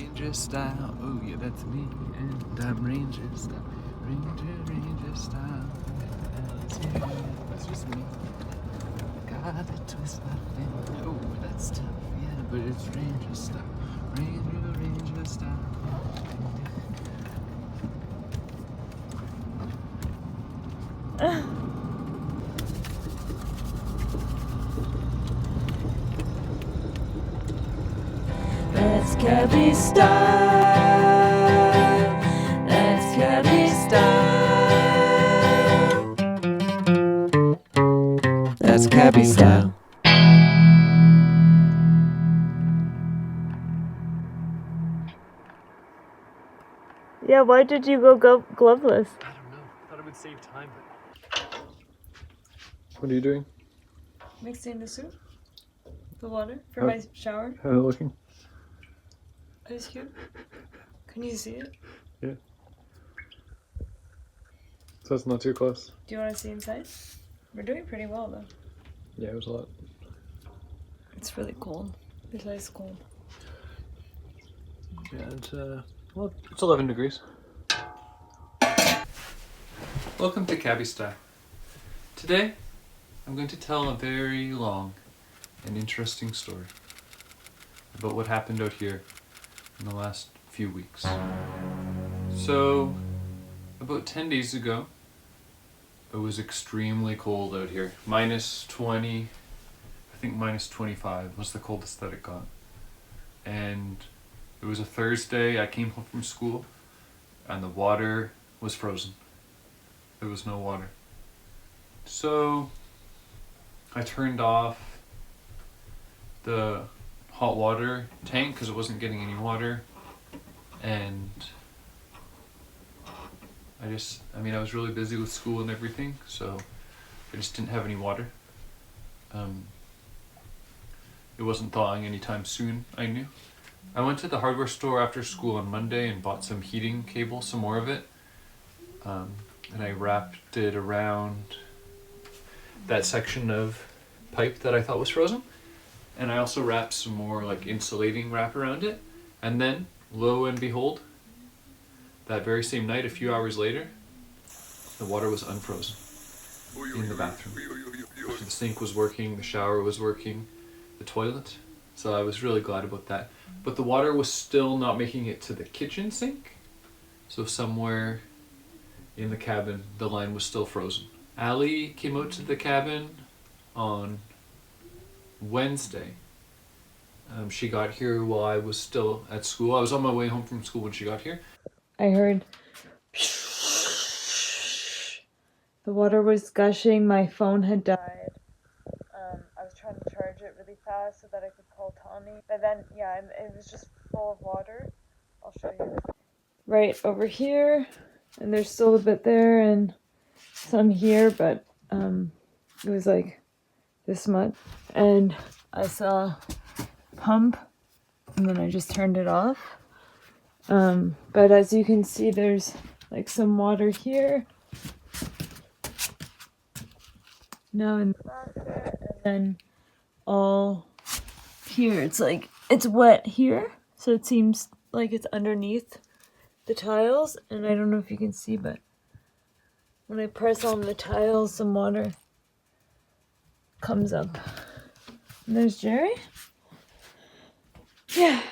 Ranger style. Oh yeah, that's me. And I'm Ranger style. Ranger style. That's just me. Gotta twist my finger. Oh, that's tough. Yeah, but it's Ranger style. Ranger style. That's Cabbie-Style. That's Cabbie-Style. That's Cabbie-Style. Yeah, why did you go gloveless? I don't know. Thought it would save time, but. What are you doing? Mixing the soup. The water for How- my shower. How's it looking? Ice cube. Can you see it? Yeah. So it's not too close. Do you want to see inside? We're doing pretty well though. Yeah, it was a lot. It's really cold. It's ice cold. Yeah, well, it's 11 degrees. Welcome to Cabbie-Style. Today, I'm going to tell a very long and interesting story about what happened out here in the last few weeks. So, about 10 days ago, it was extremely cold out here. Minus 20, I think minus 25 was the coldest that it got. And it was a Thursday, I came home from school, and the water was frozen. There was no water. So I turned off the hot water tank because it wasn't getting any water, and I was really busy with school and everything, so I just didn't have any water. It wasn't thawing anytime soon, I knew. I went to the hardware store after school on Monday and bought some heating cable, some more of it. And I wrapped it around that section of pipe that I thought was frozen. And I also wrapped some more like insulating wrap around it. And then, lo and behold, that very same night, a few hours later, the water was unfrozen in the bathroom. The sink was working, the shower was working, the toilet. So I was really glad about that. But the water was still not making it to the kitchen sink. So somewhere in the cabin, the line was still frozen. Allie came out to the cabin on Wednesday. She got here while I was still at school. I was on my way home from school when she got here. I heard the water was gushing. My phone had died. I was trying to charge it really fast so that I could call Tommy. But then, yeah, it was just full of water. I'll show you. Right over here, and there's still a bit there and some here, but it was like this much. And I saw a pump, and then I just turned it off. But as you can see, there's like some water here. Now in the back there, and then all here. It's like, it's wet here, so it seems like it's underneath the tiles, and I don't know if you can see, but when I press on the tiles, some water comes up. And there's Jerry. Yeah.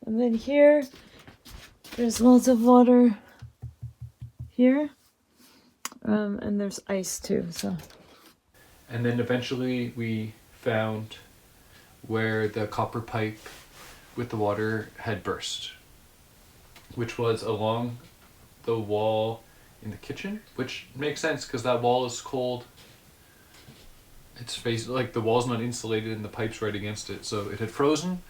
And then here, there's lots of water here. And there's ice too, so. And then eventually we found where the copper pipe with the water had burst, which was along the wall in the kitchen, which makes sense because that wall is cold. It's like the wall's not insulated and the pipe's right against it. So it had frozen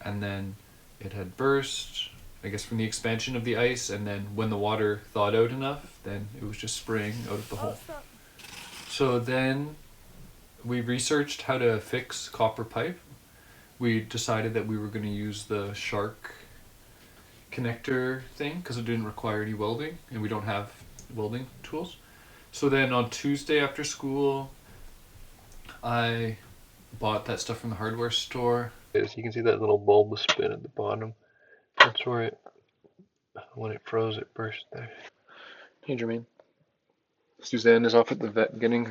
and then it had burst, I guess from the expansion of the ice, and then when the water thawed out enough, then it was just spraying out of the hole. So then we researched how to fix copper pipe. We decided that we were going to use the Shark connector thing because it didn't require any welding and we don't have welding tools. So then on Tuesday after school, I bought that stuff from the hardware store. You can see that little bulb spin at the bottom. That's where when it froze, it burst there. Hey, Jermaine. Suzanne is off at the vet getting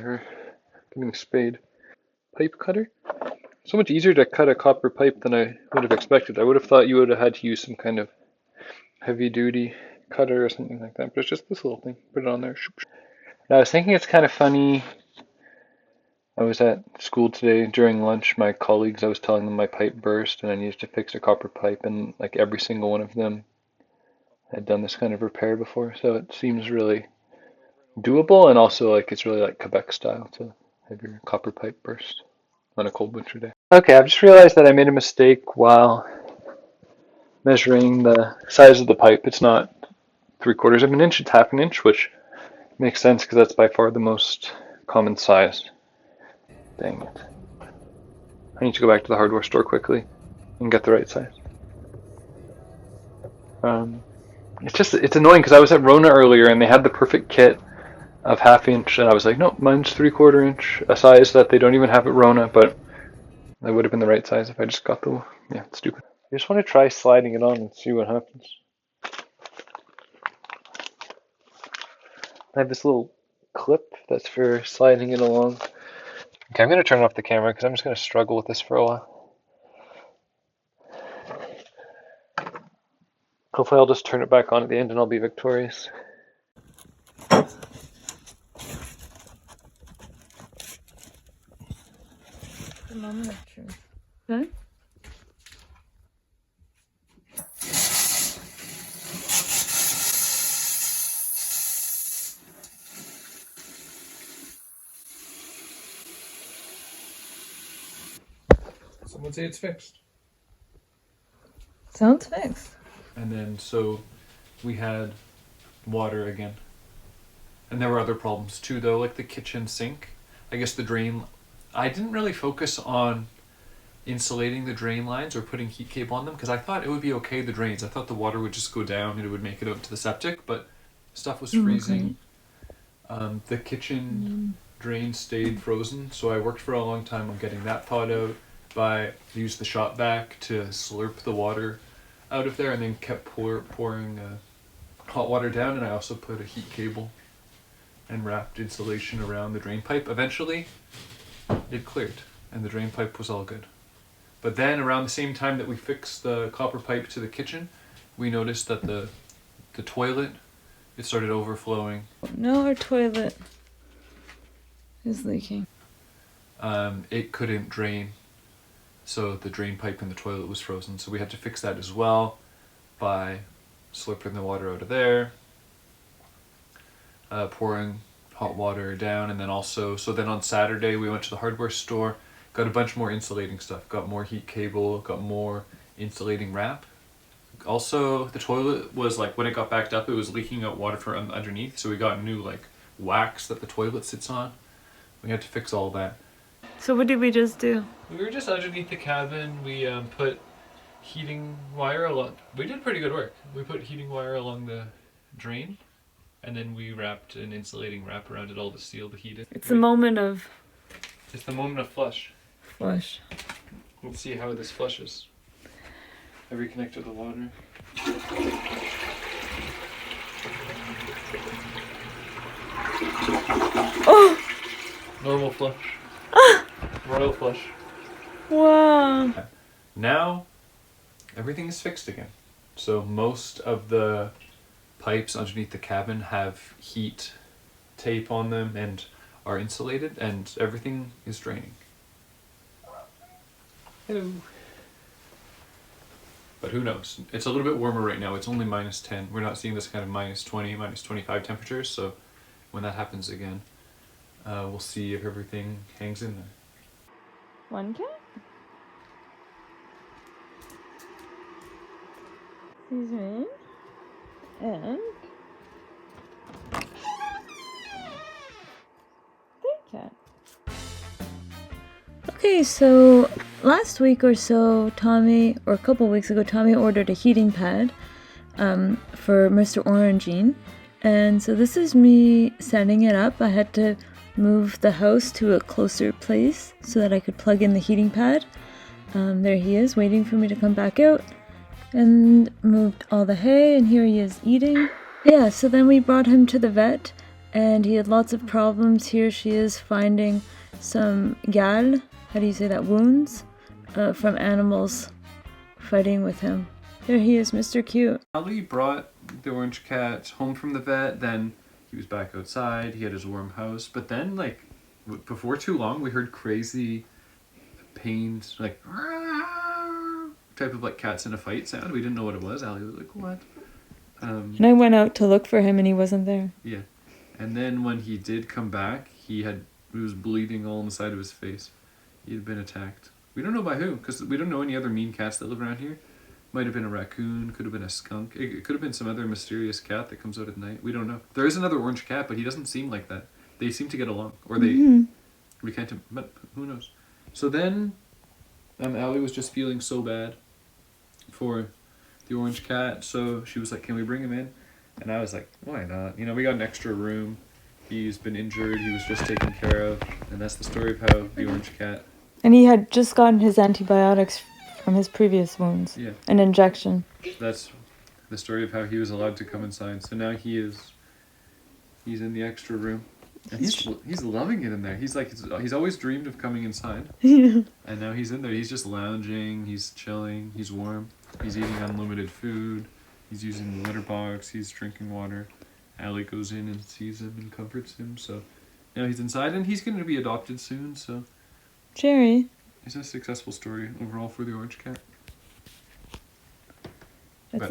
spayed. Pipe cutter? So much easier to cut a copper pipe than I would have expected. I would have thought you would have had to use some kind of heavy duty cutter or something like that, but it's just this little thing. Put it on there. Now, I was thinking it's kind of funny. I was at school today during lunch. My colleagues, I was telling them my pipe burst and I needed to fix a copper pipe, and like every single one of them had done this kind of repair before, so it seems really doable, and also like it's really like Quebec style to have your copper pipe burst on a cold winter day. Okay, I've just realized that I made a mistake while measuring the size of the pipe. It's not 3/4 of an inch, it's 1/2 inch, which makes sense because that's by far the most common size. Dang it. I need to go back to the hardware store quickly and get the right size. It's annoying because I was at Rona earlier and they had the perfect kit of 1/2 inch, and I was like, nope, mine's 3/4 inch, a size that they don't even have at Rona, but that would have been the right size if I just got yeah, it's stupid. I just want to try sliding it on and see what happens. I have this little clip that's for sliding it along. Okay, I'm going to turn off the camera because I'm just going to struggle with this for a while. Hopefully I'll just turn it back on at the end and I'll be victorious. The moment of truth. Okay. Someone say it's fixed. Sounds fixed. And then so we had water again. And there were other problems too though, like the kitchen sink. I guess the drain, I didn't really focus on insulating the drain lines or putting heat cable on them because I thought it would be okay, the drains. I thought the water would just go down and it would make it out to the septic, but stuff was freezing. Okay. The kitchen drain stayed frozen, so I worked for a long time on getting that thawed out. I used the shop vac to slurp the water out of there and then kept pouring hot water down, and I also put a heat cable and wrapped insulation around the drain pipe. Eventually it cleared and the drain pipe was all good. But then around the same time that we fixed the copper pipe to the kitchen, we noticed that the toilet, it started overflowing. No, our toilet is leaking. It couldn't drain, so the drain pipe in the toilet was frozen, so we had to fix that as well by slurping the water out of there, pouring hot water down, and then also, so then on Saturday we went to the hardware store, got a bunch more insulating stuff, got more heat cable, got more insulating wrap. Also, the toilet was like, when it got backed up, it was leaking out water from underneath, so we got new like wax that the toilet sits on. We had to fix all that. So what did we just do? We were just underneath the cabin. We put heating wire along. We did pretty good work. We put heating wire along the drain, and then we wrapped an insulating wrap around it all to seal the heat in. It's the moment of It's the moment of flush. flush. Let's see how this flushes. I reconnected the water. Oh! Normal flush. Royal flush. Wow. Now, everything is fixed again. So most of the pipes underneath the cabin have heat tape on them and are insulated, and everything is draining. Hello. But who knows? It's a little bit warmer right now. It's only -10. We're not seeing this kind of -20, -25 temperatures, so when that happens again, we'll see if everything hangs in there. One cat? Excuse me. And third cat. Okay, so last week or so, Tommy, or a couple weeks ago, Tommy ordered a heating pad for Mr. Orangine. And so this is me setting it up. I had to move the house to a closer place so that I could plug in the heating pad. There he is, waiting for me to come back out. and moved all the hay, and here he is eating. Yeah, so then we brought him to the vet, and he had lots of problems. Here she is finding some gal, how do you say that, wounds, from animals fighting with him. There he is, Mr. Cute. Ali brought the orange cat home from the vet, then he was back outside, he had his warm house, but then, like, before too long, we heard crazy pained, like, type of, like, cats in a fight sound. We didn't know what it was. Ali was like, what? And I went out to look for him, and he wasn't there. Yeah. And then when he did come back, he was bleeding all on the side of his face. He had been attacked. We don't know by who, because we don't know any other mean cats that live around here. Might have been a raccoon, could have been a skunk. It could have been some other mysterious cat that comes out at night. We don't know. There is another orange cat, but he doesn't seem like that. They seem to get along. Or we can't, but who knows. So then, Ali was just feeling so bad for the orange cat, so she was like, can we bring him in? And I was like, why not? You know, we got an extra room. He's been injured, he was just taken care of. And that's the story of how the orange cat... And he had just gotten his antibiotics from his previous wounds. Yeah. An injection. That's the story of how he was allowed to come inside. So now he's in the extra room. And he's loving it in there. He's like, he's always dreamed of coming inside. Yeah. And now he's in there. He's just lounging, he's chilling, he's warm. He's eating unlimited food. He's using the litter box, he's drinking water. Ali goes in and sees him and comforts him. So now he's inside, and he's going to be adopted soon. So Jerry. it's a successful story overall for the orange cat. It's But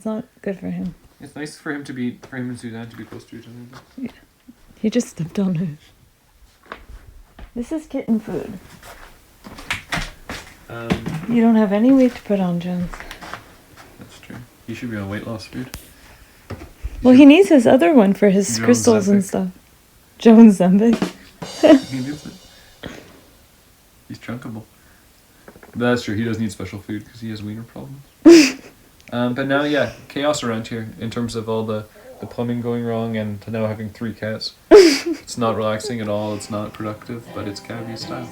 not good for him. it's nice for him and Suzanne to be close to each other. Yeah. He just stepped on her. This is kitten food. You don't have any weight to put on, Jones. That's true. He should be on weight loss food. Well, he needs his other one for his Jones crystals and Zempic. stuff. Jones Zembic. He needs it. He's chunkable. But that's true. He does need special food because he has wiener problems. But now, yeah, chaos around here in terms of all the plumbing going wrong and now having 3 cats. It's not relaxing at all. It's not productive, but it's Cabbie-Style.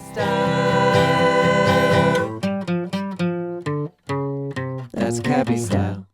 That's Cabbie-Style.